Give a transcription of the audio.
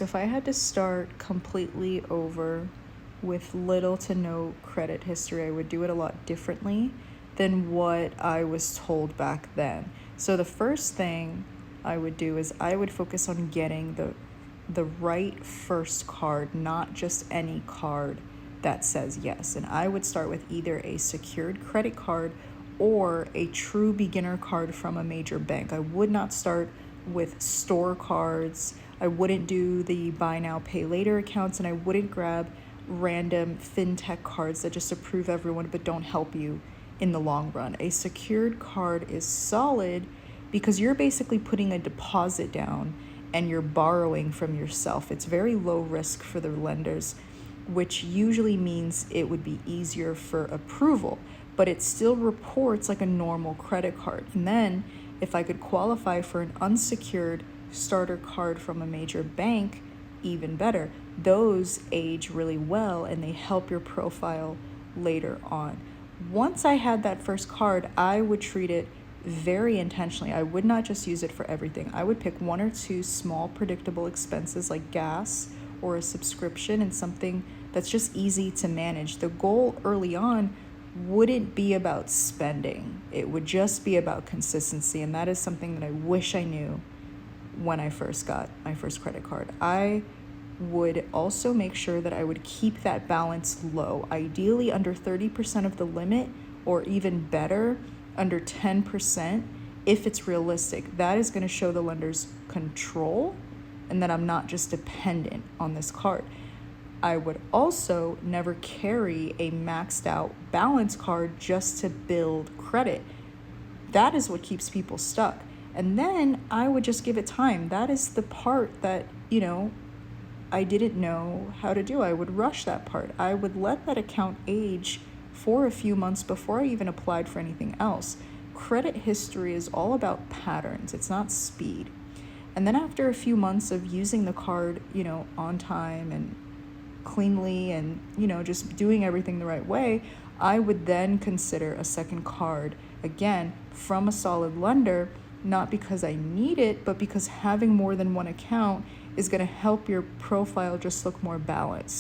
If I had to start completely over with little to no credit history, I would do it a lot differently than what I was told back then. So the first thing I would do is I would focus on getting the right first card, not just any card that says yes. And I would start with either a secured credit card or a true beginner card from a major bank. I would not start with store cards. I wouldn't do the buy now, pay later accounts, and I wouldn't grab random fintech cards that just approve everyone but don't help you in the long run. A secured card is solid because you're basically putting a deposit down and you're borrowing from yourself. It's very low risk for the lenders, which usually means it would be easier for approval, but it still reports like a normal credit card. And then if I could qualify for an unsecured starter card from a major bank, even better. Those age really well and they help your profile later on. Once I had that first card, I would treat it very intentionally. I would not just use it for everything. I would pick one or two small predictable expenses like gas or a subscription and something that's just easy to manage. The goal early on wouldn't be about spending. It would just be about consistency, and that is something that I wish I knew when I first got my first credit card. I would also make sure that I would keep that balance low, ideally under 30% of the limit, or even better, under 10% if it's realistic. That is going to show the lenders control and that I'm not just dependent on this card. I would also never carry a maxed out balance card just to build credit. That is what keeps people stuck. And then I would just give it time. That is the part that, I didn't know how to do. I would rush that part. I would let that account age for a few months before I even applied for anything else. Credit history is all about patterns, it's not speed. And then after a few months of using the card, on time and cleanly and, just doing everything the right way, I would then consider a second card, again, from a solid lender, not because I need it, but because having more than one account is going to help your profile just look more balanced.